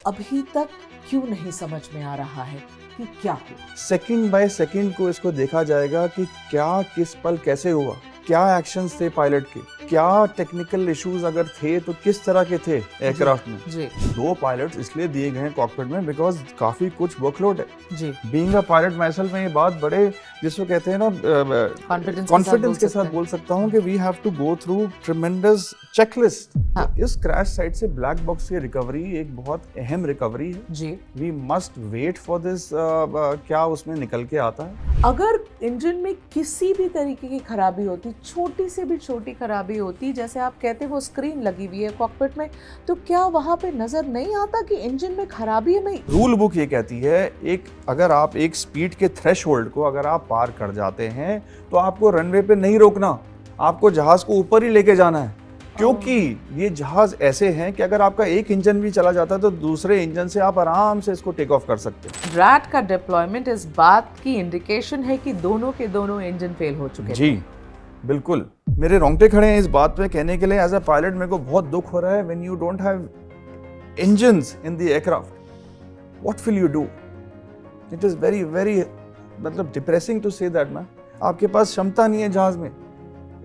अभी तक क्यों नहीं समझ में आ रहा है कि क्या हुआ? सेकंड बाय सेकंड को इसको देखा जाएगा कि क्या किस पल कैसे हुआ, क्या एक्शंस थे पायलट के, क्या टेक्निकल इश्यूज अगर थे तो किस तरह के थे एयरक्राफ्ट में। जी 2 पायलट्स इसलिए दिए गए हैं कॉकपिट में बिकॉज काफी कुछ वर्कलोड है। जी बीइंग अ पायलट माइसेल्फ में ये बात बड़े जिसको कहते हैं ना कॉन्फिडेंस के साथ बोल सकता हूँ कि we have to go through tremendous checklist. हाँ। तो इस क्रैश साइट से ब्लैक बॉक्स की रिकवरी एक बहुत अहम रिकवरी है। जी we must wait for this क्या उसमें निकल के आता है। अगर इंजन में किसी भी तरीके की खराबी होती, छोटी से भी छोटी खराबी होती, जैसे आप कहते हैं वो स्क्रीन लगी हुई है कॉकपिट में, तो क्या वहां पे नजर नहीं आता कि इंजन में खराबी है? नहीं, रूल बुक ये कहती है अगर आप एक स्पीड के थ्रेशहोल्ड को अगर आप पार कर जाते हैं तो आपको रनवे पे नहीं रोकना, आपको जहाज को ऊपर ही लेके जाना है। क्योंकि ये जहाज ऐसे हैं कि अगर आपका एक इंजन भी चला जाता है तो दूसरे इंजन से आप आराम से इसको टेक ऑफ कर सकते हैं। रैट का डिप्लॉयमेंट इस बात की इंडिकेशन है कि दोनों के दोनों इंजन फेल हो चुके जी बिल्कुल, मेरे रोंगटे खड़े हैं इस बात पे कहने के लिए। एज अ पायलट मेरे को बहुत दुख हो रहा है when you don't have engines in the aircraft, what will you do? It is very very मतलब डिप्रेसिंग टू से दैट ना, आपके पास क्षमता नहीं है जहाज में।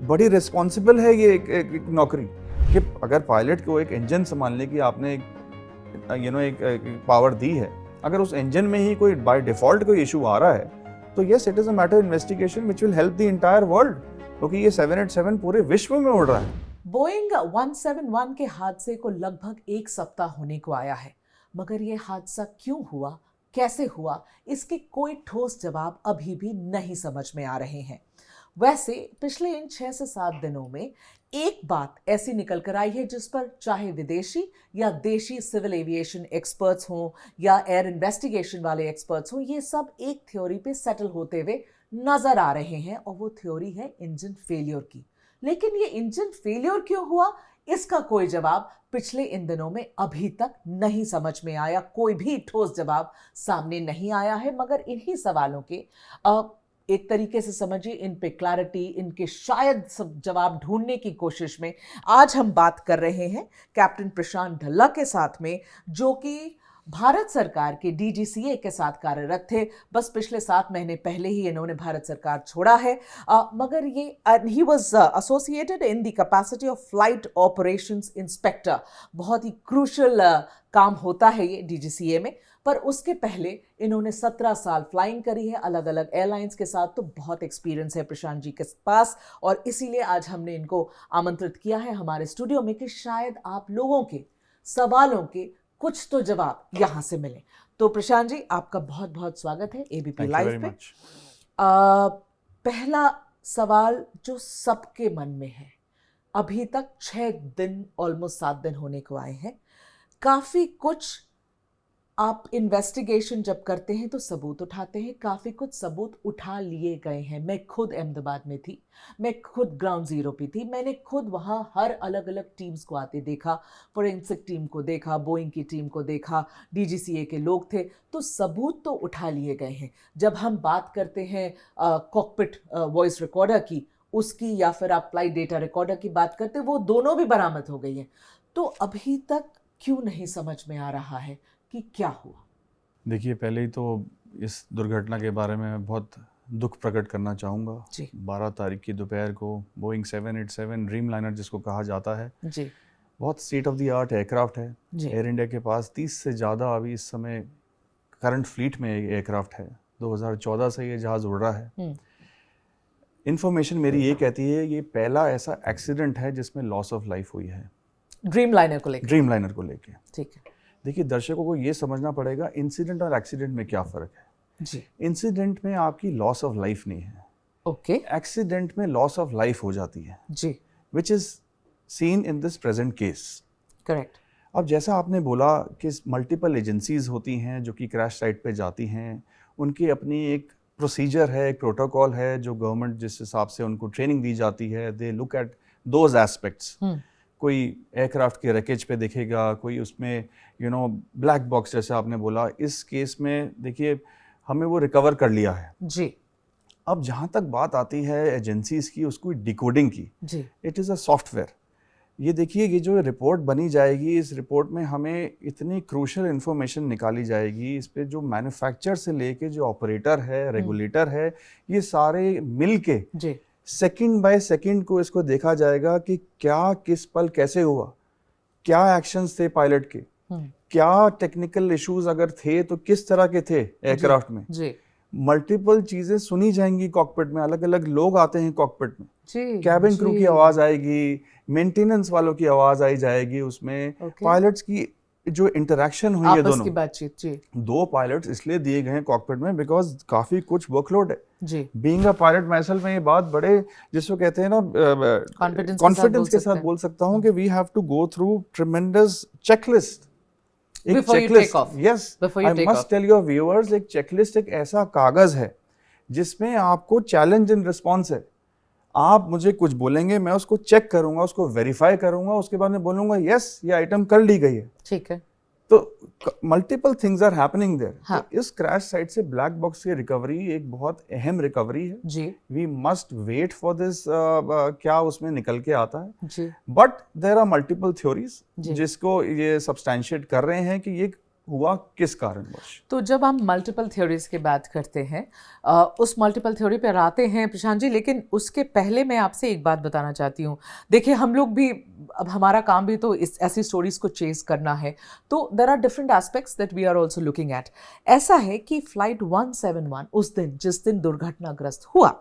बड़ी रिस्पॉन्सिबल है ये एक नौकरी कि अगर पायलट को एक इंजन संभालने की आपने एक पावर दी है, अगर उस इंजन में ही कोई बाय डिफॉल्ट कोई इशू आ रहा है तो yes it is a matter investigation which will help the entire world, क्योंकि ये 787 पूरे विश्व में उड़ रहा है। बोइंग 171 के हादसे को लगभग 1 सप्ताह होने को आया है, मगर ये हादसा क्यों हुआ, कैसे हुआ, इसके कोई ठोस जवाब अभी भी नहीं समझ में आ रहे हैं। वैसे पिछले इन 6 से 7 दिनों में एक बात ऐसी निकल कर आई है जिस पर चाहे विदेशी या देशी सिविल एविएशन एक्सपर्ट्स हों या एयर इन्वेस्टिगेशन वाले एक्सपर्ट्स हों, ये सब एक थ्योरी पे सेटल होते हुए नजर आ रहे हैं, और वो थ्योरी है इंजन फेलियर की। लेकिन ये इंजन फेलियर क्यों हुआ, इसका कोई जवाब पिछले इन दिनों में अभी तक नहीं समझ में आया। कोई भी ठोस जवाब सामने नहीं आया है, मगर इन्हीं सवालों के एक तरीके से समझिए इन पे क्लैरिटी, इनके शायद सब जवाब ढूंढने की कोशिश में आज हम बात कर रहे हैं कैप्टन प्रशांत ढल्ला के साथ में, जो कि भारत सरकार के डीजीसीए के साथ कार्यरत थे। बस पिछले 7 महीने पहले ही इन्होंने भारत सरकार छोड़ा है, मगर ये he was associated in the capacity of flight operations inspector. बहुत ही क्रूशल काम होता है ये डीजीसीए में। पर उसके पहले इन्होंने 17 साल फ्लाइंग करी है अलग अलग एयरलाइंस के साथ, तो बहुत एक्सपीरियंस है प्रशांत जी के पास, और इसीलिए आज हमने इनको आमंत्रित किया है हमारे स्टूडियो में कि शायद आप लोगों के सवालों के कुछ तो जवाब यहाँ से मिले। तो प्रशांत जी, आपका बहुत बहुत स्वागत है एबीपी लाइव पे। पहला सवाल जो सबके मन में है, अभी तक 6 दिन ऑलमोस्ट 7 दिन होने को आए हैं, काफी कुछ आप इन्वेस्टिगेशन जब करते हैं तो सबूत उठाते हैं, काफी कुछ सबूत उठा लिए गए हैं। मैं खुद अहमदाबाद में थी, मैं खुद ग्राउंड जीरो पे थी, मैंने खुद वहाँ हर अलग अलग टीम्स को आते देखा, फोरेंसिक टीम को देखा, बोइंग की टीम को देखा, डीजीसीए के लोग थे, तो सबूत तो उठा लिए गए हैं। जब हम बात करते हैं कॉकपिट वॉइस रिकॉर्डर की, उसकी, या फिर आप फ्लाइट डेटा रिकॉर्डर की बात करते, वो दोनों भी बरामद हो गई हैं। तो अभी तक क्यों नहीं समझ में आ रहा है कि क्या हुआ? देखिए, पहले ही तो इस दुर्घटना के बारे में बहुत दुख प्रकट करना चाहूँगा। 12 तारीख की दोपहर को बोइंग 787 ड्रीम लाइनर जिसको कहा जाता है जी, बहुत state of the art aircraft है। एयर इंडिया के पास 30 से ज़्यादा अभी इस समय करंट फ्लीट में एयरक्राफ्ट है। 2014 से ये जहाज़ उड़ रहा है। इन्फॉर्मेशन मेरी ये कहती है ये पहला ऐसा एक्सीडेंट है जिसमें लॉस ऑफ लाइफ हुई है ड्रीम लाइनर को लेके। ठीक है। देखिए, दर्शकों को ये समझना पड़ेगा इंसिडेंट और एक्सीडेंट में क्या फ़र्क है। जी, इंसिडेंट में आपकी लॉस ऑफ लाइफ नहीं है, ओके, एक्सीडेंट में लॉस ऑफ लाइफ हो जाती है, जी, which is seen in this present case. Correct. अब जैसा आपने बोला कि मल्टीपल एजेंसीज होती हैं जो कि क्रैश साइट पे जाती हैं, उनकी अपनी एक प्रोसीजर है, एक प्रोटोकॉल है जो गवर्नमेंट जिस हिसाब से उनको ट्रेनिंग दी जाती है। They look at those aspects. कोई एयरक्राफ्ट के रैकेज पे दिखेगा, कोई उसमें ब्लैक बॉक्स जैसे आपने बोला। इस केस में देखिए हमें वो रिकवर कर लिया है जी। अब जहाँ तक बात आती है एजेंसीज की उसको डिकोडिंग की, जी, इट इज़ अ सॉफ्टवेयर। ये देखिए, ये जो रिपोर्ट बनी जाएगी, इस रिपोर्ट में हमें इतनी क्रूशल इंफॉर्मेशन निकाली जाएगी। इस पे जो मैन्युफैक्चरर से लेके जो ऑपरेटर है, रेगुलेटर है, ये सारे मिल के जी सेकंड बाय सेकंड को इसको देखा जाएगा कि क्या किस पल कैसे हुआ, क्या एक्शंस थे पायलट के, क्या टेक्निकल इश्यूज अगर थे तो किस तरह के थे एयरक्राफ्ट में। जी मल्टीपल चीजें सुनी जाएंगी कॉकपिट में, अलग अलग लोग आते हैं कॉकपिट में, जी कैबिन क्रू जी। की आवाज आएगी, मेंटेनेंस वालों की आवाज आई जाएगी, उसमें Okay. पायलट्स की जो इंटरेक्शन हुई है आपस दोनों, की बातचीत। जी दो पायलट्स इसलिए दिए गए हैं कॉकपिट में बिकॉज काफी कुछ वर्कलोड है। जी being a pilot myself, मैं ये बात बड़े जिसको कहते हैं ना कॉन्फिडेंस के साथ बोल सकता हूँ कि we have to go through tremendous checklist. एक Before you checklist, take off. Yes, Before you I take must off. Tell your viewers, एक चेकलिस्ट एक ऐसा कागज है जिसमें आपको चैलेंज इन रिस्पॉन्स है। आप मुझे कुछ बोलेंगे, मैं उसको चेक करूंगा, उसको वेरीफाई करूंगा, उसके बाद में बोलूंगा यस ये आइटम कर ली गई है। ठीक है। तो multiple things are happening there. हाँ. तो इस क्रैश साइट से ब्लैक बॉक्स की रिकवरी एक बहुत अहम रिकवरी है। जी we must wait for this, क्या उसमें निकल के आता है। जी but there are multiple theories जी। जिसको ये सब्सटैंशिएट कर रहे हैं कि ये हुआ किस कारणवश। तो जब हम मल्टीपल थ्योरीज की बात करते हैं, उस मल्टीपल थ्योरी पर आते हैं प्रशांत जी, लेकिन उसके पहले मैं आपसे एक बात बताना चाहती हूँ। देखिए हम लोग भी, अब हमारा काम भी तो इस ऐसी स्टोरीज को चेज करना है, तो there are different aspects that we are also looking at. ऐसा है कि फ्लाइट 171 उस दिन जिस दिन दुर्घटनाग्रस्त हुआ,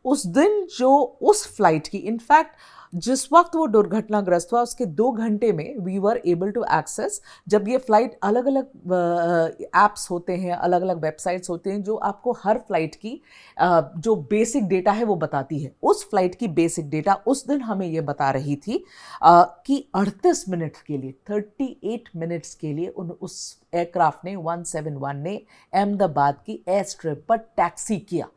उस दिन जो उस फ्लाइट की, इनफैक्ट जिस वक्त वो दुर्घटनाग्रस्त हुआ उसके 2 घंटे में we were able to access, जब ये फ्लाइट अलग अलग ऐप्स होते हैं, अलग अलग वेबसाइट्स होते हैं जो आपको हर फ्लाइट की जो बेसिक डेटा है वो बताती है। उस फ्लाइट की बेसिक डेटा उस दिन हमें ये बता रही थी कि 38 मिनट के लिए, 38 मिनट्स के लिए उस एयरक्राफ्ट ने, 171 ने अहमदाबाद की एयर स्ट्रिप पर टैक्सी किया।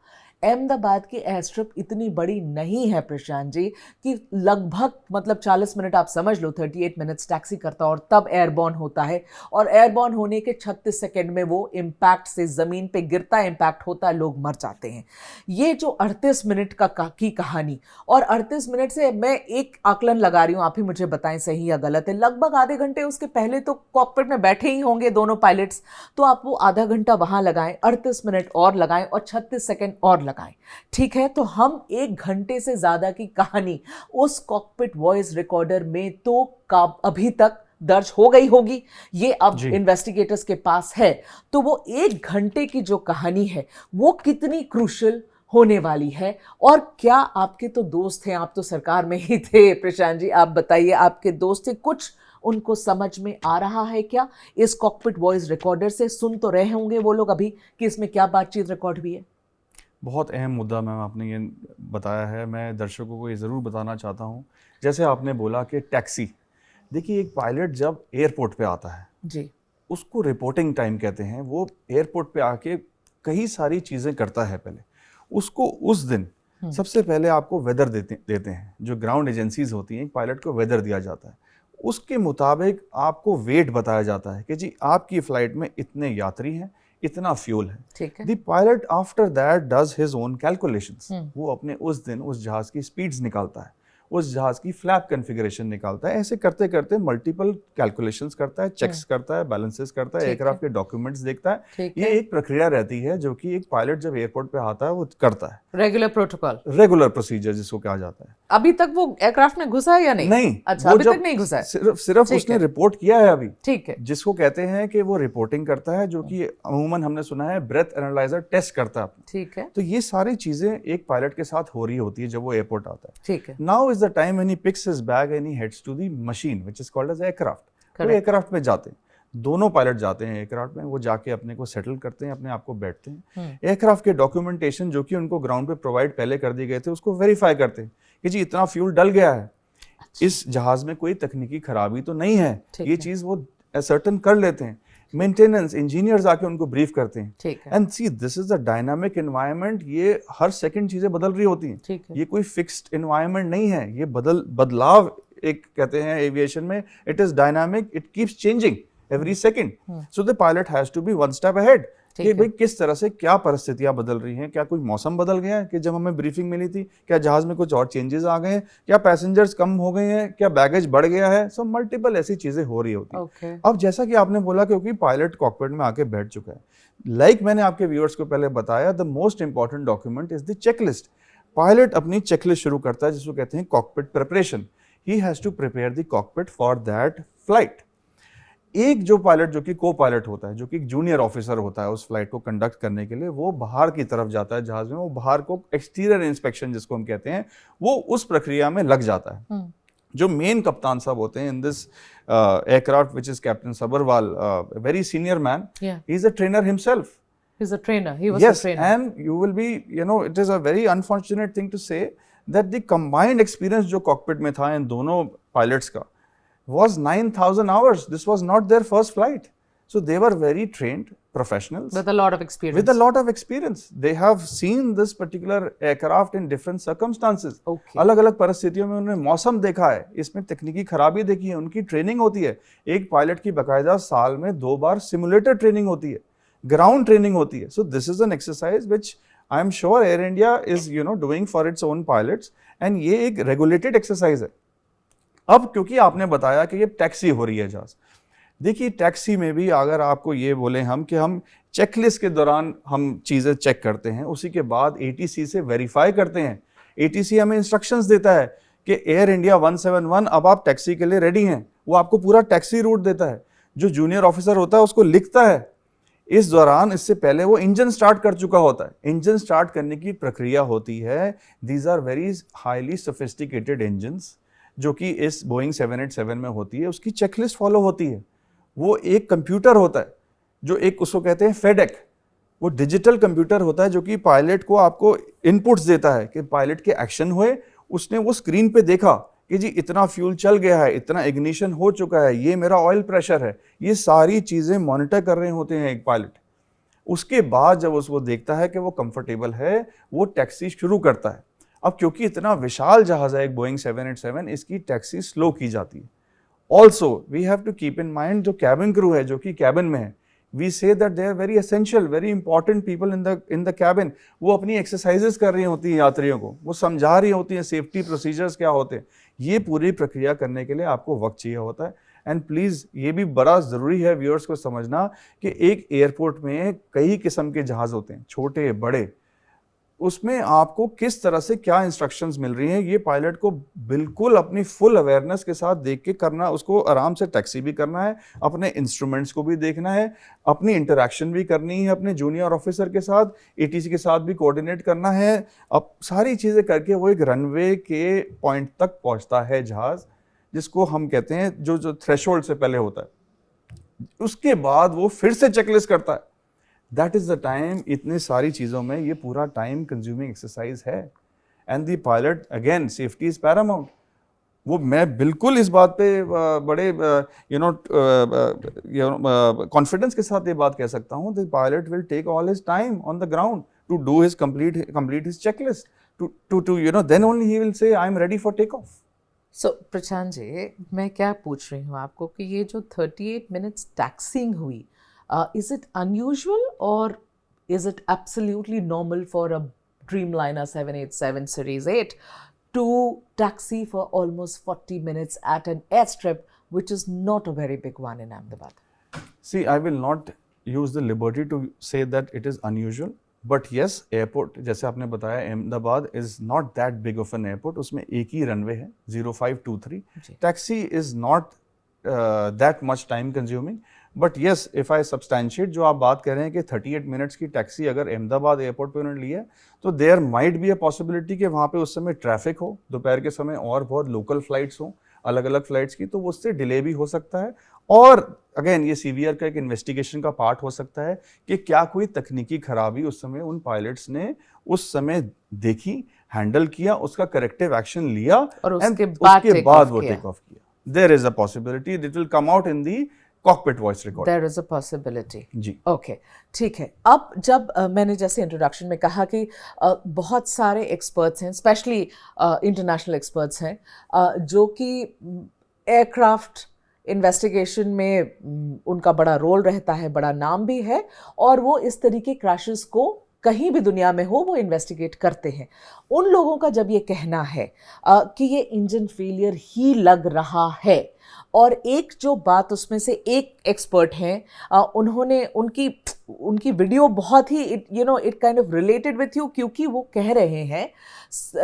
अहमदाबाद की एयर स्ट्रिप इतनी बड़ी नहीं है प्रशांत जी कि लगभग, मतलब 40 मिनट आप समझ लो, 38 मिनट्स टैक्सी करता और तब एयरबॉर्न होता है, और एयरबॉर्न होने के 36 सेकंड में वो इम्पैक्ट से ज़मीन पे गिरता, इम्पैक्ट होता है, लोग मर जाते हैं। ये जो 38 मिनट की कहानी, और 38 मिनट से मैं एक आकलन लगा रही हूँ, आप ही मुझे बताएं सही या गलत है, लगभग आधे घंटे उसके पहले तो कॉकपिट में बैठे ही होंगे दोनों पायलट्स, तो आप वो आधा घंटा वहाँ लगाएं, 38 मिनट और लगाएं और 36 सेकंड और लगाएं। ठीक है, तो हम 1 घंटे से ज्यादा की कहानी उस कॉकपिट वॉइस रिकॉर्डर में तो अभी तक दर्ज हो गई होगी, ये अब इन्वेस्टिगेटर्स के पास है। तो वो 1 घंटे की जो कहानी है वो कितनी क्रूशल होने वाली है। और क्या आपके तो दोस्त हैं, आप तो सरकार में ही थे प्रशांत जी, आप बताइए, आपके दोस्त थे, कुछ उनको समझ में आ रहा है क्या इस कॉकपिट वॉइस रिकॉर्डर से? सुन तो रहे होंगे वो लोग अभी कि इसमें क्या बातचीत रिकॉर्ड हुई है। बहुत अहम मुद्दा मैम आपने ये बताया है, मैं दर्शकों को ये ज़रूर बताना चाहता हूँ। जैसे आपने बोला कि टैक्सी, देखिए एक पायलट जब एयरपोर्ट पे आता है जी, उसको रिपोर्टिंग टाइम कहते हैं। वो एयरपोर्ट पे आके कई सारी चीज़ें करता है। पहले उसको उस दिन सबसे पहले आपको वेदर देते हैं, जो ग्राउंड एजेंसीज होती हैं, पायलट को वेदर दिया जाता है, उसके मुताबिक आपको वेट बताया जाता है कि जी आपकी फ़्लाइट में इतने यात्री हैं, इतना फ्यूल है। ठीक है। The pilot after that does his own calculations. वो अपने उस दिन उस जहाज की स्पीड्स निकालता है, उस जहाज की फ्लैप कॉन्फ़िगरेशन निकालता है। ऐसे करते करते मल्टीपल कैलकुलेशंस करता है, चेक्स करता है, बैलेंसेस करता है, एयरक्राफ्ट के डॉक्यूमेंट्स देखता है। ये एक प्रक्रिया रहती है जो कि एक पायलट जब एयरपोर्ट पे आता है वो करता है। रेगुलर प्रोटोकॉल, रेगुलर प्रोसीजर जिसको कहा जाता है। अभी तक वो एयरक्राफ्ट में घुसा है या नहीं? नहीं, अच्छा, अभी तक नहीं घुसा है। सिर्फ उसने रिपोर्ट किया है अभी। ठीक है, जिसको कहते हैं कि वो रिपोर्टिंग करता है, जो कि अमूमन हमने सुना है ब्रेथ एनालाइजर टेस्ट करता है। ठीक है, तो ये सारी चीजें एक पायलट के साथ हो रही होती है जब वो एयरपोर्ट आता है। ठीक है। Now is the time when he picks his bag and he heads to the machine which is called as aircraft. वो एयरक्राफ्ट में जाते हैं, दोनों पायलट जाते हैं एयरक्राफ्ट में, वो जाके अपने को सेटल करते हैं, अपने आप को बैठते हैं। एयरक्राफ्ट के डॉक्यूमेंटेशन जो कि उनको ग्राउंड पे प्रोवाइड पहले कर दिए गए थे उसको वेरीफाई करते हैं कि जी इतना फ्यूल डल गया है, इस जहाज में कोई तकनीकी खराबी तो नहीं है, ये चीज वो असर्टन कर लेते हैं। मेंटेनेंस इंजीनियर्स आके उनको ब्रीफ करते हैं। And see this is the dynamic environment, ये हर सेकंड चीजें बदल रही होती हैं। ये कोई फिक्स्ड एनवायरनमेंट नहीं है, ये बदलाव एक कहते हैं एविएशन में, it is dynamic, it keeps changing every second. So the pilot has to be one step ahead. कि भाई किस तरह से क्या परिस्थितियां बदल रही हैं, क्या कोई मौसम बदल गया है कि जब हमें ब्रीफिंग मिली थी, क्या जहाज में कुछ और चेंजेस आ गए हैं, क्या पैसेंजर्स कम हो गए हैं, क्या बैगेज बढ़ गया है, सब मल्टीपल ऐसी चीजें हो रही होती हैं। अब जैसा कि आपने बोला क्योंकि पायलट कॉकपिट में आके बैठ चुका है, लाइक मैंने आपके व्यूअर्स को पहले बताया, the most important document is the checklist. Pilot अपनी चेकलिस्ट शुरू करता है जिसको कहते हैं cockpit preparation. He has to prepare the cockpit for that flight. एक जो पायलट जो कि को पायलट होता है, जो कि एक जूनियर ऑफिसर होता है उस फ्लाइट को कंडक्ट करने के लिए, वो बाहर की तरफ जाता है जहाज में, वो बाहर को एक्सटीरियर इंस्पेक्शन जिसको हम कहते हैं, वो उस प्रक्रिया में लग जाता है। जो मेन कप्तान साहब होते हैं in this aircraft which is captain Sabharwal, very senior man, he is a trainer himself. He's a trainer. He was Yes, a trainer. and you will be, it is a very unfortunate thing to say that the combined experience जो cockpit में था इन दोनों pilots का was 9,000 hours. This was not their first flight. So they were very trained professionals. With a lot of experience. With a lot of experience. They have seen this particular aircraft in different circumstances. Okay. अलग अलग परिस्थितियों में उन्होंने मौसम देखा है, इसमें तकनीकी खराबी देखी है, उनकी ट्रेनिंग होती है। एक पायलट की बाकायदा साल में 2 बार सिमुलेटर ट्रेनिंग होती है, ग्राउंड ट्रेनिंग होती है. So this is an exercise which I am sure air India is doing for its own pilots, and ये एक रेगुलेटेड एक्सरसाइज है. अब क्योंकि आपने बताया कि ये टैक्सी हो रही है जहाज, देखिए टैक्सी में भी अगर आपको ये बोले हम कि हम चेकलिस्ट के दौरान हम चीज़ें चेक करते हैं, उसी के बाद ATC से वेरीफाई करते हैं. ATC हमें इंस्ट्रक्शंस देता है कि एयर इंडिया 171 अब आप टैक्सी के लिए रेडी हैं. वो आपको पूरा टैक्सी रूट देता है. जो जूनियर ऑफिसर होता है उसको लिखता है. इस दौरान इससे पहले वो इंजन स्टार्ट कर चुका होता है. इंजन स्टार्ट करने की प्रक्रिया होती है. These are very highly sophisticated engines जो कि इस बोइंग 787 में होती है. उसकी चेकलिस्ट फॉलो होती है. वो एक कंप्यूटर होता है जो एक उसको कहते हैं फेडेक. वो डिजिटल कंप्यूटर होता है जो कि पायलट को आपको इनपुट्स देता है कि पायलट के एक्शन हुए, उसने वो स्क्रीन पे देखा कि जी इतना फ्यूल चल गया है, इतना इग्निशन हो चुका है, ये मेरा ऑयल प्रेशर है. ये सारी चीज़ें मॉनिटर कर रहे होते हैं एक पायलट. उसके बाद जब उसको देखता है कि वो कंफर्टेबल है, वो टैक्सी शुरू करता है. अब क्योंकि इतना विशाल जहाज है एक बोइंग 787, इसकी टैक्सी स्लो की जाती है. Also we have to keep in mind जो कैबिन क्रू है, जो कि कैबिन में है, we say that they are very essential, very important people in the cabin. वो अपनी एक्सरसाइजेस कर रही होती हैं यात्रियों को, वो समझा रही होती हैं सेफ्टी प्रोसीजर्स क्या होते हैं. ये पूरी प्रक्रिया करने के लिए आपको वक्त चाहिए होता है. एंड प्लीज़ ये भी बड़ा ज़रूरी है व्यूअर्स को समझना कि एक एयरपोर्ट में कई किस्म के जहाज़ होते हैं, छोटे बड़े. उसमें आपको किस तरह से क्या इंस्ट्रक्शंस मिल रही हैं, ये पायलट को बिल्कुल अपनी फुल अवेयरनेस के साथ देख के करना. उसको आराम से टैक्सी भी करना है, अपने इंस्ट्रूमेंट्स को भी देखना है, अपनी इंटरेक्शन भी करनी है अपने जूनियर ऑफिसर के साथ, ATC के साथ भी कोऑर्डिनेट करना है. अब सारी चीज़ें करके वो एक रनवे के पॉइंट तक पहुंचता है जहाज़, जिसको हम कहते हैं जो थ्रेशोल्ड से पहले होता है. उसके बाद वो फिर से चेकलिस्ट करता है. That is the time. इतने सारी चीज़ों में ये पूरा टाइम कंज्यूमिंग एक्सरसाइज है. And the pilot again safety is Paramount. वो मैं बिल्कुल इस बात पे बड़े कॉन्फिडेंस के साथ ये बात कह सकता हूँ. The pilot will take all his time on the ground to do his complete his checklist to then only he will say I am ready for take off. So Prashant ji, मैं क्या पूछ रही हूँ आपको कि ये जो 38 मिनट्स टैक्सिंग हुई, is it unusual or is it absolutely normal for a Dreamliner 787 Series 8 to taxi for almost 40 minutes at an airstrip which is not a very big one in Ahmedabad? See, I will not use the liberty to say that it is unusual, but yes, airport जैसे आपने बताया Ahmedabad is not that big of an airport. उसमें एक ही runway है 0523. Taxi is not that much time consuming. But yes, if I substantiate जो आप बात कर रहे हैं कि 38 मिनट्स की टैक्सी अगर अहमदाबाद एयरपोर्ट पे उन्होंने ली है, तो there might be a possibility कि वहाँ पे उस समय ट्रैफिक हो, दोपहर के समय और बहुत लोकल फ्लाइट्स हों, अलग अलग फ्लाइट्स की, तो उससे डिले भी हो सकता है. और अगेन ये CVR का एक इन्वेस्टिगेशन का पार्ट हो सकता है कि क्या कोई तकनीकी खराबी उस समय उन पायलट्स ने उस समय देखी, हैंडल किया, उसका करेक्टिव एक्शन लिया और उसके बाद वो टेक ऑफ किया. There is a possibility it will come out in the cockpit voice record. There is a possibility. जी. ओके, ठीक है. अब जब मैंने जैसे इंट्रोडक्शन में कहा कि बहुत सारे एक्सपर्ट्स हैं, स्पेशली इंटरनेशनल एक्सपर्ट्स हैं, जो कि एयरक्राफ्ट इन्वेस्टिगेशन में उनका बड़ा रोल रहता है, बड़ा नाम भी है, और वो इस तरीके क्रैशेस को कहीं भी दुनिया में हो वो इन्वेस्टिगेट करते हैं। उन लोगों का जब ये कहना है कि ये इंजन फेलियर ही लग रहा है, और एक जो बात उसमें से एक एक्सपर्ट हैं, उन्होंने उनकी वीडियो बहुत ही it kind of related with you, क्योंकि वो कह रहे हैं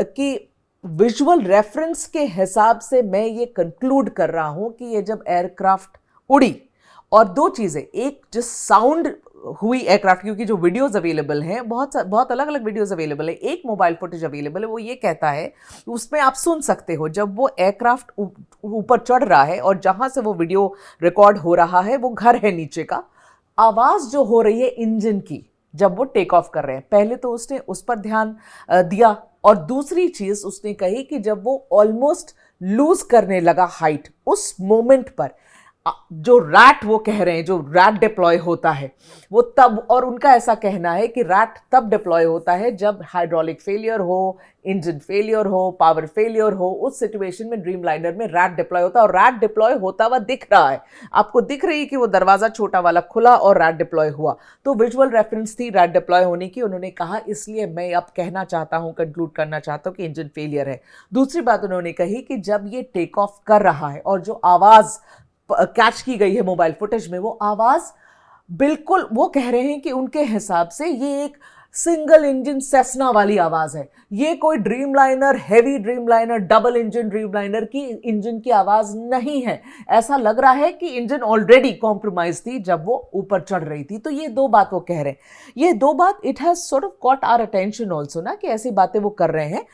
कि विजुअल रेफरेंस के हिसाब से मैं ये कंक्लूड कर रहा हूं कि ये जब एयरक्राफ्ट उड़ी, और दो चीज़ें, एक जिस साउंड हुई एयरक्राफ्ट, क्योंकि जो वीडियोस अवेलेबल हैं बहुत अलग अलग वीडियोस अवेलेबल है, एक मोबाइल फुटेज अवेलेबल है, वो ये कहता है, उसमें आप सुन सकते हो जब वो एयरक्राफ्ट ऊपर चढ़ रहा है और जहां से वो वीडियो रिकॉर्ड हो रहा है वो घर है नीचे का, आवाज़ जो हो रही है इंजन की जब वो टेक ऑफ कर रहे हैं। पहले तो उसने उस पर ध्यान दिया, और दूसरी चीज उसने कही कि जब वो ऑलमोस्ट लूज करने लगा हाइट, उस मोमेंट पर जो रैट वो कह रहे हैं, जो रैट डिप्लॉय होता है वो तब, और उनका ऐसा कहना है कि रैट तब डिप्लॉय होता है जब हाइड्रोलिक फेलियर हो, इंजन फेलियर हो, पावर फेलियर हो, उस सिचुएशन में ड्रीमलाइनर में रैट डिप्लॉय होता है, और रैट डिप्लॉय होता हुआ दिख रहा है, आपको दिख रही है कि वो दरवाजा छोटा वाला खुला और रैट डिप्लॉय हुआ, तो विजुअल रेफरेंस थी रैट डिप्लॉय होने की। उन्होंने कहा इसलिए मैं अब कहना चाहता हूं, कंक्लूड करना चाहता हूं कि इंजन फेलियर है। दूसरी बात उन्होंने कही कि जब ये टेक ऑफ कर रहा है और जो आवाज कैच की गई है मोबाइल फुटेज में, वो आवाज बिल्कुल, वो कह रहे हैं कि उनके हिसाब से ये एक सिंगल इंजन सेस्ना वाली आवाज है, ये कोई Dreamliner, heavy Dreamliner, double engine Dreamliner की इंजन की आवाज नहीं है। ऐसा लग रहा है कि इंजन ऑलरेडी कॉम्प्रोमाइज थी जब वो ऊपर चढ़ रही थी। तो ये दो बात वो कह रहे हैं, ये दो बात it has sort of caught our attention also ना, कि ऐसी बातें वो कर रहे हैं।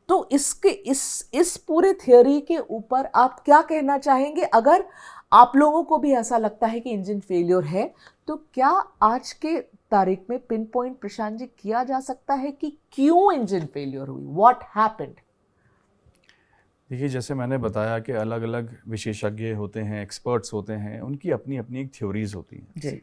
तो इसके इस पूरे थियोरी के ऊपर आप क्या कहना चाहेंगे? अगर आप लोगों को भी ऐसा लगता है कि इंजन फेलियर है, तो क्या आज के तारीख में पिन पॉइंट प्रशांत जी किया जा सकता है कि क्यों इंजन फेलियर हुई? What happened? देखिए, जैसे मैंने बताया कि अलग अलग विशेषज्ञ होते हैं, एक्सपर्ट्स होते हैं, उनकी अपनी अपनी एक थ्योरीज होती हैं जी।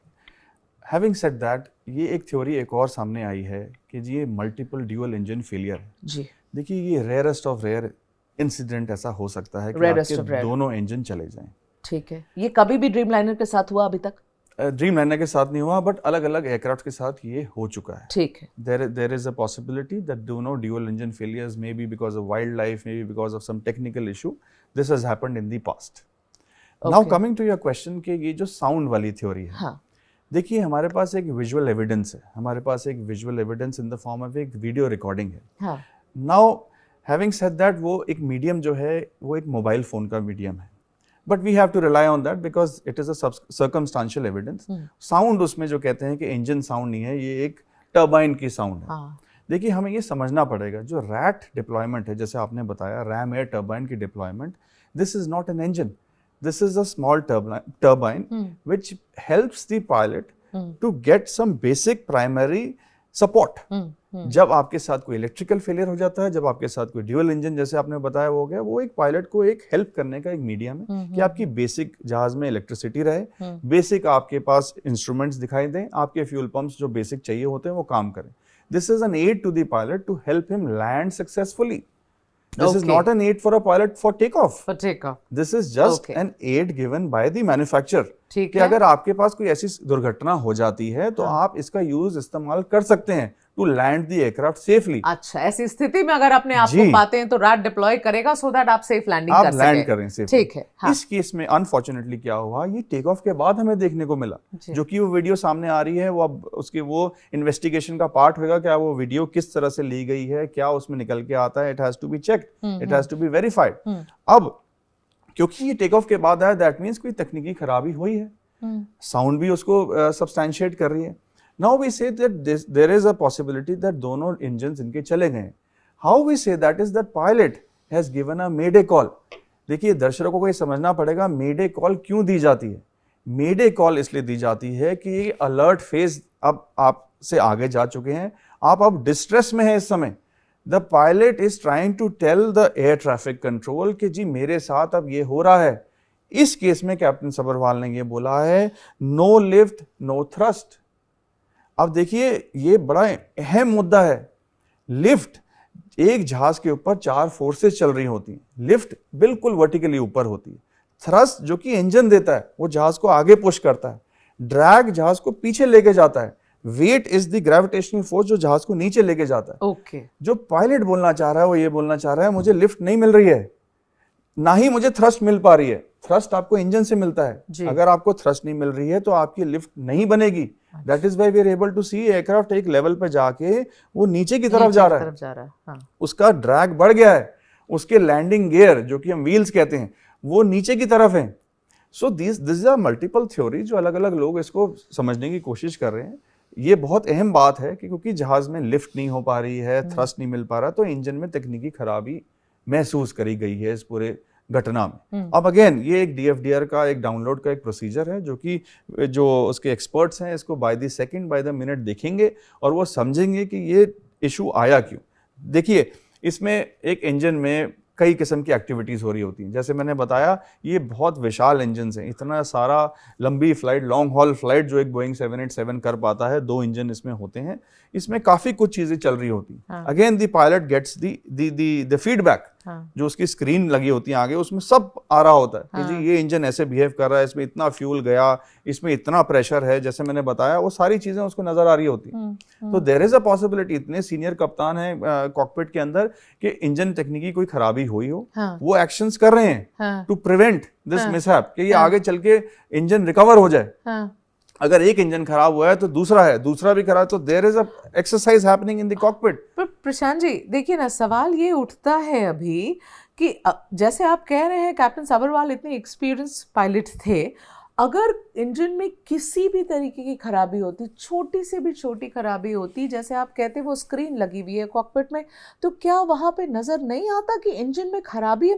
हैविंग सेड दैट, ये एक थ्योरी एक और सामने आई है कि जी ये मल्टीपल ड्यूअल इंजन फेलियर है जी। देखिए, ये रेयरेस्ट ऑफ रेयर इंसिडेंट ऐसा हो सकता है कि आपके दोनों इंजन चले जाएं। ठीक है, ये कभी भी ड्रीमलाइनर के साथ हुआ अभी तक? ड्रीमलाइनर के साथ नहीं हुआ, बट अलग अलग एयरक्राफ्ट के साथ ये हो चुका है। ठीक है, there is a possibility that दोनों dual engine failures may be because of wildlife, may be because of some technical issue, this has happened in the past. Now coming to your question कि ये जो sound वाली theory है, हाँ। देखिए, हमारे पास एक विजुअल एविडेंस है, हमारे पास एक visual evidence in the form of एक वीडियो रिकॉर्डिंग है। हाँ। नाउ हैविंग सेड दैट, वो एक मीडियम जो है वो एक मोबाइल फोन का मीडियम है, but we have to rely on that because it is a circumstantial evidence. Sound उसमें जो कहते हैं कि इंजन साउंड नहीं है, ये एक टर्बाइन की साउंड है। हाँ। देखिए, हमें ये समझना पड़ेगा, जो रैट डिप्लॉयमेंट है, जैसे आपने बताया रैम एयर टर्बाइन की deployment, this is not an engine, this is a small turbine which helps the pilot to get some basic primary support. जब आपके साथ कोई इलेक्ट्रिकल फेलियर हो जाता है, जब आपके साथ कोई ड्यूअल इंजन जैसे आपने बताया हो गया, वो एक पायलट को एक हेल्प करने का एक मीडियम है कि आपकी बेसिक जहाज में इलेक्ट्रिसिटी रहे, बेसिक आपके पास इंस्ट्रूमेंट्स दिखाई दें, आपके फ्यूल पंप्स जो बेसिक चाहिए होते हैं वो काम करें। This is an aid to the pilot to help him land successfully. This is not an aid for a pilot for takeoff. For takeoff. This is just an aid given by the manufacturer. कि अगर आपके पास कोई ऐसी दुर्घटना हो जाती है तो आप इसका यूज इस्तेमाल कर सकते हैं to land the aircraft safely. अच्छा, ऐसी स्थिति में अगर अपने आप को पाते हैं तो रैट डिप्लॉय करेगा सो दैट आप सेफ लैंडिंग कर सकें. आप लैंड करें सेफली. ठीक है. हाँ. इस केस में अनफॉर्चुनेटली क्या हुआ, ये टेक ऑफ के बाद हमें देखने को मिला, जो कि वो वीडियो सामने आ रही है, वो अब उसकी वो इन्वेस्टिगेशन का पार्ट होगा, क्या वो वीडियो किस तरह से ली गई है, क्या उसमें निकल के आता है, it has to be checked, it has to be verified. अब क्योंकि ये टेक ऑफ के बाद आया, दैट मींस कोई तकनीकी खराबी हुई है, साउंड भी उसको सब्सटैंशिएट कर रही है. Now we say that there is a possibility that दोनों इंजन्स इनके चले गए. How we say that is that pilot has given a mayday call. देखिए, दर्शकों को ये समझना पड़ेगा mayday call क्यों दी जाती है. mayday call इसलिए दी जाती है कि अलर्ट फेज अब आपसे आगे जा चुके हैं, आप अब डिस्ट्रेस में हैं इस समय. The pilot is trying to tell the air traffic control कि जी मेरे साथ अब ये हो रहा है. इस केस में कैप्टन सबरवाल ने ये बोला है, no lift, no thrust. अब देखिए, ये बड़ा अहम मुद्दा है. लिफ्ट, एक जहाज के ऊपर 4 फोर्सेस चल रही होती हैं. लिफ्ट बिल्कुल वर्टिकली ऊपर होती है. थ्रस्ट जो कि इंजन देता है वो जहाज को आगे पुश करता है, ड्रैग जहाज को पीछे लेके जाता है, weight is the gravitational force जो जहाज को नीचे लेके जाता है। ओके जो पायलट बोलना चाह रहा है वो ये बोलना चाह रहा है मुझे लिफ्ट नहीं मिल रही है, ना ही मुझे थ्रस्ट मिल पा रही है। थ्रस्ट आपको इंजन से मिलता है, अगर आपको थ्रस्ट नहीं मिल रही है तो आपकी लिफ्ट नहीं बनेगी। That is why we are able to see aircraft एक लेवल पे जाके वो नीचे की तरफ जा रहा है। हाँ। उसका ड्रैग बढ़ गया है, उसके लैंडिंग गियर जो कि हम व्हील्स कहते हैं वो नीचे की तरफ हैं। So this are multiple theory जो अलग अलग लोग इसको समझने की कोशिश कर रहे हैं। ये बहुत अहम बात है कि क्योंकि जहाज में लिफ्ट नहीं हो पा रही है, थ्रस्ट नहीं मिल पा रहा, तो इंजन में तकनीकी खराबी महसूस करी गई है इस पूरे घटना में। अब अगेन ये एक DFDR का एक डाउनलोड का एक प्रोसीजर है जो उसके एक्सपर्ट्स हैं इसको by the second by the minute देखेंगे और वो समझेंगे कि ये इशू आया क्यों। देखिए इसमें एक इंजन में कई किस्म की एक्टिविटीज़ हो रही होती हैं। जैसे मैंने बताया ये बहुत विशाल इंजन हैं, इतना सारा लंबी फ्लाइट, लॉन्ग हॉल फ्लाइट जो एक बोइंग 787 कर पाता है, 2 इंजन इसमें होते हैं, इसमें काफ़ी कुछ चीज़ें चल रही होती हैं। Again the pilot gets the feedback, जो उसकी स्क्रीन लगी होती है आगे, उसमें सब आ रहा होता है कि जी ये इंजन ऐसे बिहेव कर रहा है, इसमें इतना फ्यूल गया, इसमें इतना प्रेशर है, जैसे मैंने बताया वो सारी चीज़ें उसको नज़र आ रही होती हैं। तो देयर इज़ अ पॉसिबिलिटी, इतने सीनियर कप्तान हैं कॉकपिट के अंदर कि इंजन तकनीकी कोई खराबी हुई हो, वो एक्शंस कर रहे हैं टू प्रिवेंट दिस मिसहैप कि ये आगे चल के इंजन रिकवर हो जाए। अगर एक इंजन खराब हुआ है तो दूसरा भी खराब, तो there is a exercise happening in the cockpit. पर प्रशांत जी देखिए ना, सवाल ये उठता है अभी कि जैसे आप कह रहे हैं कैप्टन सब्रवाल इतने एक्सपीरियंस पायलट थे, अगर इंजन में किसी भी तरीके की खराबी होती, छोटी से भी छोटी खराबी होती, जैसे आप कहते हैं वो स्क्रीन लगी हुई है कॉकपिट में, तो क्या वहाँ पे नज़र नहीं आता कि इंजन में खराबी है?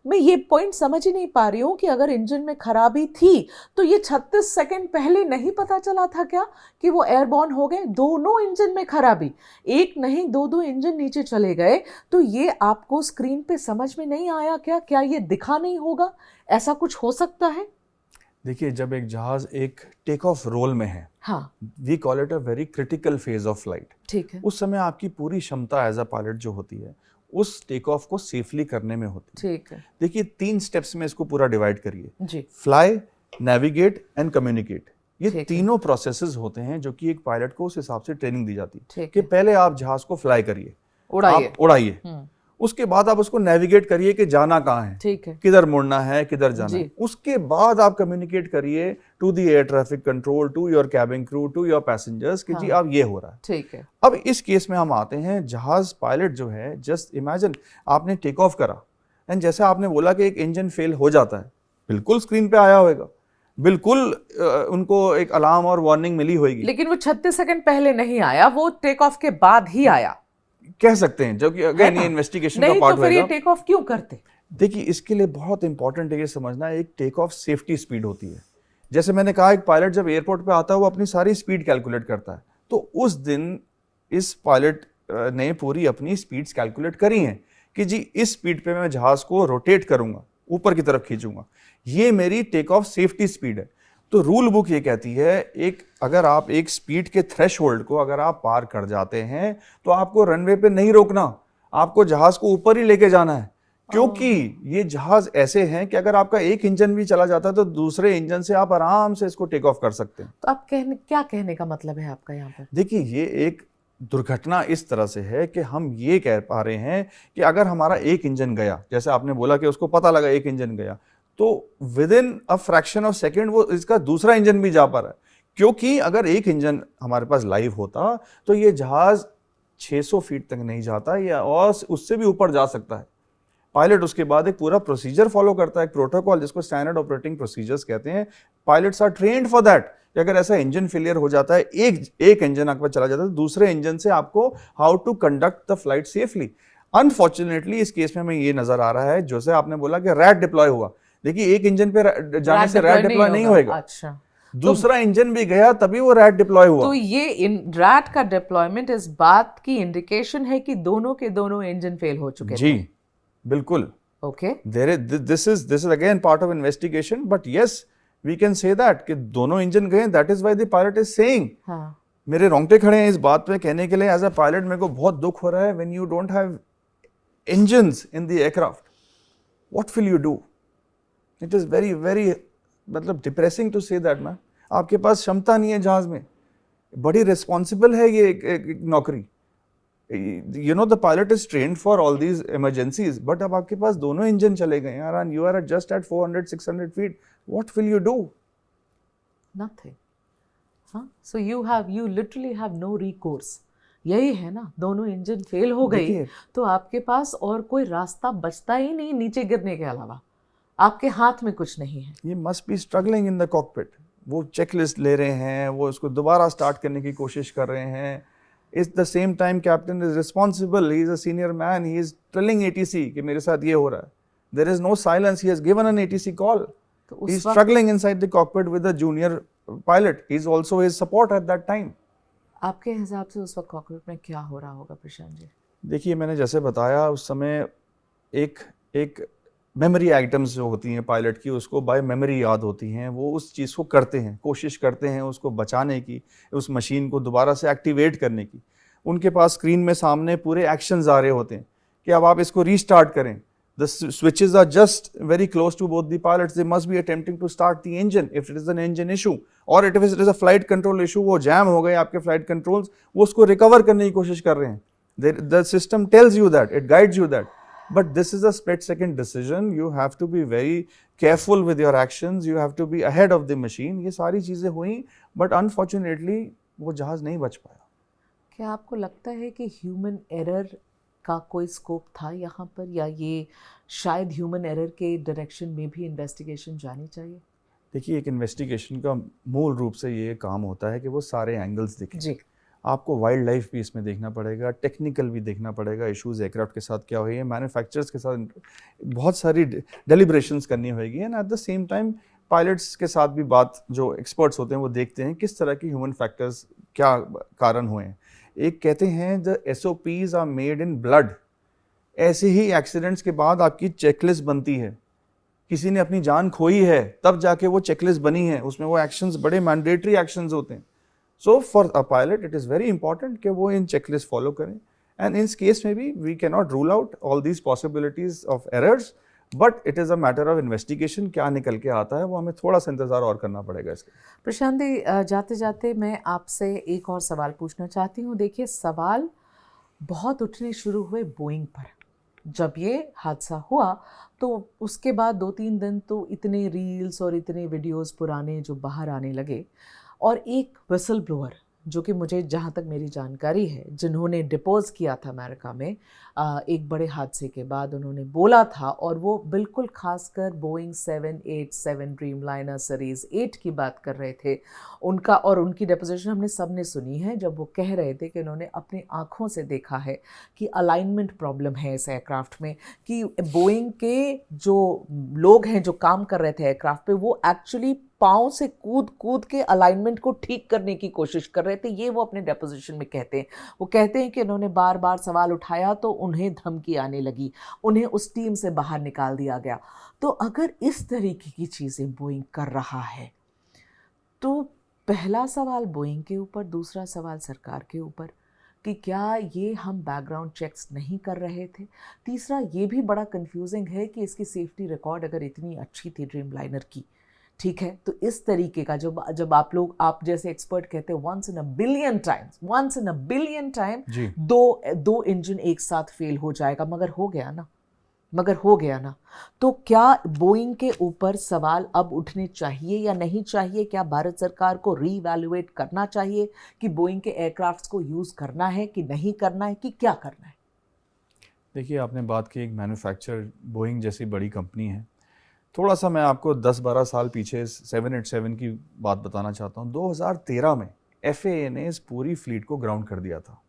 मैं ये पॉइंट समझ ही नहीं पा रही हूँ कि अगर इंजन में खराबी थी तो ये 36 सेकंड पहले नहीं पता चला था क्या कि वो एयरबॉर्न हो गए? दोनों इंजन में खराबी, एक नहीं 2 इंजन नीचे चले गए, तो ये आपको स्क्रीन पे समझ में नहीं आया क्या? क्या ये दिखा नहीं होगा? ऐसा कुछ हो सकता है? देखिए जब एक जहाज एक टेक ऑफ रोल में है, हाँ, we call it a very critical phase of flight, ठीक है, उस समय आपकी पूरी क्षमता एज अ पायलट जो होती है उस टेक ऑफ को सेफली करने में होती है। ठीक है, देखिए 3 स्टेप्स में इसको पूरा डिवाइड करिए जी, फ्लाई, नेविगेट एंड कम्युनिकेट। ये तीनों प्रोसेसेस होते हैं जो कि एक पायलट को उस हिसाब से ट्रेनिंग दी जाती है कि पहले आप जहाज को फ्लाई करिए, उड़ाइए, उसके बाद आप उसको नेविगेट करिए कि जाना कहाँ है, ठीक है, किधर मुड़ना है, किधर जाना है, उसके बाद आप कम्युनिकेट करिए to the air traffic control, to your cabin crew, to your passengers कि जी अब ये हो रहा है, ठीक है। अब इस केस में हम आते हैं, जहाज पायलट जो है, जस्ट इमेजिन आपने टेक ऑफ करा एंड जैसे आपने बोला कि एक इंजन फेल हो जाता है, बिल्कुल स्क्रीन पे आया होगा, बिल्कुल उनको एक अलार्म और वार्निंग मिली होगी, लेकिन वो 36 सेकंड पहले नहीं आया, वो टेक ऑफ के बाद ही आया कह सकते हैं, जबकि अगेन ये इन्वेस्टिगेशन का पार्ट होगा। तो फिर ये टेक ऑफ क्यों करते? देखिए इसके लिए बहुत इंपॉर्टेंट है ये समझना, एक टेक ऑफ सेफ्टी स्पीड होती है। जैसे मैंने कहा एक पायलट जब एयरपोर्ट पे आता है वो अपनी सारी स्पीड कैलकुलेट करता है, तो उस दिन इस पायलट ने पूरी अपनी स्पीड्स कैलकुलेट करी हैं कि जी इस स्पीड पे मैं जहाज को रोटेट करूंगा, ऊपर की तरफ खींचूंगा, ये मेरी टेक ऑफ सेफ्टी स्पीड है। तो रूल बुक ये कहती है अगर आप एक स्पीड के थ्रेशहोल्ड को अगर आप पार कर जाते हैं तो आपको रनवे पे नहीं रोकना, आपको जहाज को ऊपर ही लेके जाना है, क्योंकि ये जहाज ऐसे हैं कि अगर आपका एक इंजन भी चला जाता है तो दूसरे इंजन से आप आराम से इसको टेक ऑफ कर सकते हैं। तो आप क्या कहने का मतलब है आपका यहाँ पर? देखिए ये एक दुर्घटना इस तरह से है कि हम ये कह पा रहे हैं कि अगर हमारा एक इंजन गया, जैसे आपने बोला कि उसको पता लगा एक इंजन गया, तो with in a fraction of second वो इसका दूसरा इंजन भी जा पा रहा है, क्योंकि अगर एक इंजन हमारे पास लाइव होता तो ये जहाज 600 फीट तक नहीं जाता या और उससे भी ऊपर जा सकता है। पायलट उसके बाद एक पूरा प्रोसीजर फॉलो करता है, एक प्रोटोकॉल जिसको स्टैंडर्ड ऑपरेटिंग प्रोसीजर्स कहते हैं। Pilots are trained for that कि अगर ऐसा इंजन फेलियर हो जाता है, एक इंजन आपका चला जाता है, तो दूसरे इंजन से आपको how to conduct the flight safely. Unfortunately इस केस में हमें ये नजर आ रहा है, जैसे आपने बोला कि रैट डिप्लॉय हुआ, देखिए एक इंजन पे जाने से रैट डिप्लॉय नहीं होएगा, अच्छा दूसरा इंजन भी गया तभी वो रैट डिप्लॉय हुआ। तो ये रैट का डिप्लॉयमेंट इस बात की इंडिकेशन है कि दोनों के दोनों इंजन फेल हो चुके जी, बिल्कुल। Okay, this is again part of investigation, but yes we can say that कि दोनों इंजन गए, that is why the pilot is saying. मेरे रोंगटे खड़े हैं इस बात पे कहने के लिए, एज अ पायलट मेरे को बहुत दुख हो रहा है when you don't have engines in the aircraft, what will you do? It is very very मतलब depressing to say that ma'am. आपके पास क्षमता नहीं है जहाज में, बड़ी रिस्पॉन्सिबल है ये एक नौकरी। You know the pilot is trained for all these emergencies, but अब आपके पास दोनों इंजन चले गए यार, and you are just at 400-600 feet, what will you do? Nothing. हाँ, so you literally have no recourse. यही है ना, दोनों इंजन फेल हो गई तो आपके पास और कोई रास्ता बचता ही नहीं नीचे गिरने के अलावा, आपके हाथ में कुछ नहीं है। ये must be struggling in the cockpit. वो चेकलिस्ट ले रहे हैं, वो उसको दोबारा स्टार्ट करने की कोशिश कर रहे हैं। At the same time, captain is responsible. He is a senior man. He is telling ATC कि मेरे साथ ये हो रहा है. There is no silence. He has given an ATC call. He is struggling inside the cockpit with a junior pilot. He is also his support at that time. आपके हिसाब से उस वक्त कॉकपिट में क्या हो रहा होगा प्रशांत जी? देखिए, मैंने जैसे बताया उस समय एक मेमोरी आइटम्स जो होती हैं पायलट की, उसको बाय मेमोरी याद होती हैं। वो उस चीज़ को करते हैं, कोशिश करते हैं उसको बचाने की, उस मशीन को दोबारा से एक्टिवेट करने की। उनके पास स्क्रीन में सामने पूरे एक्शंस आ रहे होते हैं कि अब आप इसको रीस्टार्ट करें। The switches are just very close to both the pilots, they must be attempting to start the engine if it is an engine issue, और it is a flight control issue. वो jam हो गए आपके flight controls, वो उसको recover करने की कोशिश कर रहे हैं। The system tells you that, it guides you that, but this is a split second decision. You have to be very careful with your actions. You have to be ahead of the machine. ये सारी चीज़ें हुई, but unfortunately वो जहाज़ नहीं बच पाया। क्या आपको लगता है कि ह्यूमन एरर का कोई स्कोप था यहाँ पर, या ये शायद ह्यूमन एरर के डायरेक्शन में भी इन्वेस्टिगेशन जानी चाहिए? देखिए, एक इन्वेस्टिगेशन का मूल रूप से ये काम होता है कि वो सारे एंगल्स दिखें। जी, आपको वाइल्ड लाइफ भी इसमें देखना पड़ेगा, टेक्निकल भी देखना पड़ेगा, इश्यूज एयरक्राफ्ट के साथ क्या हुई है, मैन्युफैक्चरर्स के साथ बहुत सारी डेलिब्रेशंस करनी होगी, and at the same time pilots के साथ भी बात, जो एक्सपर्ट्स होते हैं वो देखते हैं किस तरह की ह्यूमन फैक्टर्स क्या कारण हुए हैं। एक कहते हैं the SOPs are made in blood. ऐसे ही एक्सीडेंट्स के बाद आपकी चेकलिस्ट बनती है। किसी ने अपनी जान खोई है तब जाके वो चेकलिस्ट बनी है, उसमें वो एक्शंस बड़े मैंडेटरी एक्शंस होते हैं। So for a pilot, it is very important कि वो इन checklist follow करें, and in case में भी we cannot rule out all these possibilities of errors, but it is a matter of investigation। क्या निकल के आता है वो हमें थोड़ा सा इंतजार और करना पड़ेगा इसके। प्रशांत जी, जाते जाते मैं आपसे एक और सवाल पूछना चाहती हूँ। देखिए, सवाल बहुत उठने शुरू हुए बोइंग पर। जब ये हादसा हुआ तो उसके बाद 2-3 दिन तो इतने रील्स और इतने वीडियोस पुराने जो बाहर आने लगे, और एक विसल ब्लोअर जो कि मुझे, जहाँ तक मेरी जानकारी है, जिन्होंने डिपोज किया था अमेरिका में एक बड़े हादसे के बाद, उन्होंने बोला था, और वो बिल्कुल खासकर बोइंग 787 ड्रीमलाइनर सीरीज़ 8 की बात कर रहे थे। उनका और उनकी डिपोजिशन हमने सब ने सुनी है, जब वो कह रहे थे कि उन्होंने अपनी आँखों से देखा है कि अलाइनमेंट प्रॉब्लम है इस एयरक्राफ्ट में, कि बोइंग के जो लोग हैं जो काम कर रहे थे एयरक्राफ्ट पे, वो एक्चुअली पाँव से कूद कूद के अलाइनमेंट को ठीक करने की कोशिश कर रहे थे। ये वो अपने डेपोजिशन में कहते हैं। वो कहते हैं कि उन्होंने बार बार सवाल उठाया तो उन्हें धमकी आने लगी, उन्हें उस टीम से बाहर निकाल दिया गया। तो अगर इस तरीके की चीज़ें बोइंग कर रहा है तो पहला सवाल बोइंग के ऊपर, दूसरा सवाल सरकार के ऊपर कि क्या ये हम बैकग्राउंड चेक्स नहीं कर रहे थे। तीसरा ये भी बड़ा कंफ्यूजिंग है कि इसकी सेफ्टी रिकॉर्ड अगर इतनी अच्छी थी ड्रीमलाइनर की, ठीक है, तो इस तरीके का जब आप जैसे एक्सपर्ट कहते हैं once in a billion time दो इंजन एक साथ फेल हो जाएगा, मगर हो गया ना। तो क्या बोइंग के ऊपर सवाल अब उठने चाहिए या नहीं चाहिए? क्या भारत सरकार को रीवैल्यूएट करना चाहिए कि बोइंग के एयरक्राफ्ट्स को यूज़ करना है कि नहीं करना है, कि क्या करना है? देखिए, आपने बात की, एक मैन्युफैक्चरर बोइंग जैसी बड़ी कंपनी है। थोड़ा सा मैं आपको 10-12 साल पीछे 787 की बात बताना चाहता हूँ। 2013 में FAA ने इस पूरी फ्लीट को ग्राउंड कर दिया था।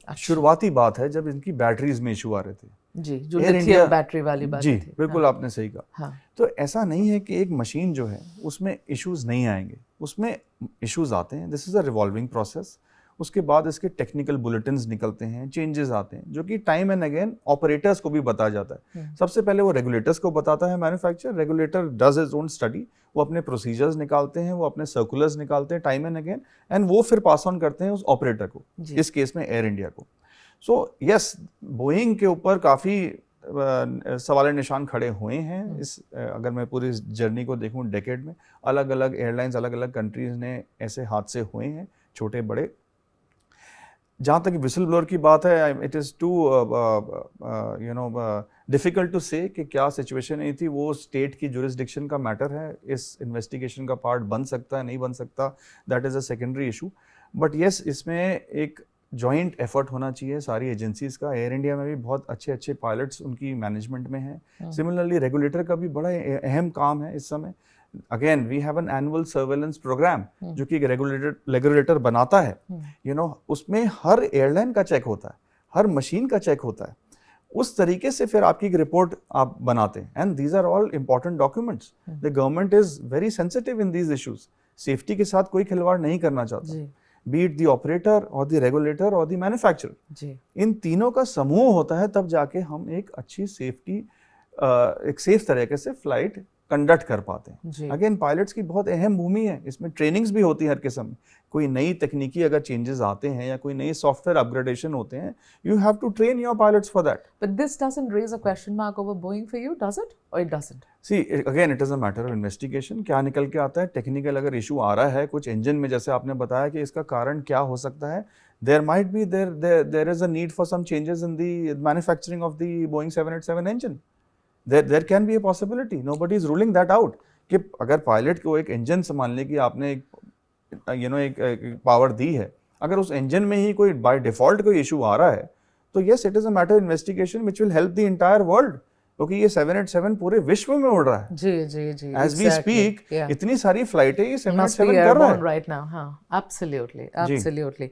शुरुआती बात है जब इनकी बैटरीज में इशू आ रहे थे जी, जो लिथियम बैटरी वाली बात जी थी। बिल्कुल, हाँ। आपने सही कहा। हाँ। तो ऐसा नहीं है कि एक मशीन जो है उसमें इश्यूज नहीं आएंगे, उसमें इश्यूज आते हैं। This is a revolving process. उसके बाद इसके टेक्निकल बुलेटिन्स निकलते हैं, चेंजेस आते हैं, जो कि टाइम एंड अगेन ऑपरेटर्स को भी बताया जाता है। सबसे पहले वो रेगुलेटर्स को बताता है manufacturer. Regulator does his own study, वो अपने प्रोसीजर्स निकालते हैं, वो अपने सर्कुलर्स निकालते हैं टाइम एंड अगेन, एंड वो फिर पास ऑन करते हैं उस ऑपरेटर को, इस केस में एयर इंडिया को। सो यस, बोइंग के ऊपर काफ़ी सवाल निशान खड़े हुए हैं इस अगर मैं पूरी इस जर्नी को देखूं डेकेड में, अलग अलग एयरलाइंस, अलग अलग कंट्रीज ने ऐसे हादसे हुए हैं छोटे बड़े। जहाँ तक विसल ब्लोअर की बात है, it is too difficult to say कि क्या सिचुएशन नहीं थी, वो स्टेट की जुरिस्डिक्शन का मैटर है, इस इन्वेस्टिगेशन का पार्ट बन सकता है नहीं बन सकता, that is a secondary issue. But yes, इसमें एक जॉइंट एफर्ट होना चाहिए सारी एजेंसीज का। एयर इंडिया में भी बहुत अच्छे अच्छे पायलट्स उनकी मैनेजमेंट में हैं। सिमिलरली रेगुलेटर का भी बड़ा अहम काम है इस समय। Again we have an annual surveillance program जो कि एक रेगुलेटर बनाता है, उसमें हर एयरलाइन का चेक होता है, हर मशीन का चेक होता है, उस तरीके से फिर आपकी एक रिपोर्ट आप बनाते हैं। And these are all important documents. The government is very sensitive in these issues. Safety के साथ कोई खिलवाड़ नहीं करना चाहता, बी इट द ऑपरेटर और द रेगुलेटर और द मैन्युफैक्चरर। इन तीनों का समूह होता है, तब जाके हम एक अच्छी सेफ्टी, एक सेफ तरीके से फ्लाइट कंडक्ट कर पाते हैं। अगेन पायलट्स की बहुत अहम भूमि है इसमें। ट्रेनिंग्स भी होती है हर किस्म। कोई नई तकनीकी अगर चेंजेस आते हैं या कोई नई सॉफ्टवेयर अपग्रेडेशन होते हैं, you have to train your pilots for that. But this doesn't raise a question mark over Boeing for you, does it? Or it doesn't? See, again, it is a matter of investigation. क्या निकल के आता है, technical अगर issue आ रहा है कुछ engine में, जैसे आपने बताया कि इसका कारण क्या हो सकता है, there might be there is a need for some changes in the manufacturing of the Boeing 787 engine. There can be a possibility. Nobody is ruling that out. कि अगर पायलट को एक इंजन संभालने की आपने एक पावर दी है, अगर उस इंजन में ही कोई बाय डिफॉल्ट कोई इशू आ रहा है, तो yes, it is a matter investigation which will help the entire world, क्योंकि ये 787 पूरे विश्व में उड़ रहा है। जी एज वी स्पीक, इतनी सारी फ्लाइटें ये 787 कर रहा है राइट नाउ। हाँ, absolutely.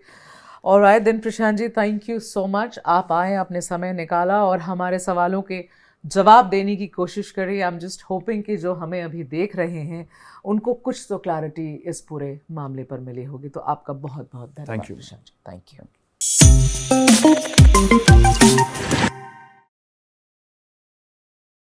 Alright then Prashant ji, thank you so much. आप आए, आपने समय निकाला और हमारे सवालों के जवाब देने की कोशिश करी। आई एम जस्ट होपिंग कि जो हमें अभी देख रहे हैं उनको कुछ तो क्लैरिटी इस पूरे मामले पर मिली होगी। तो आपका बहुत बहुत धन्यवाद प्रशांत जी। Thank you.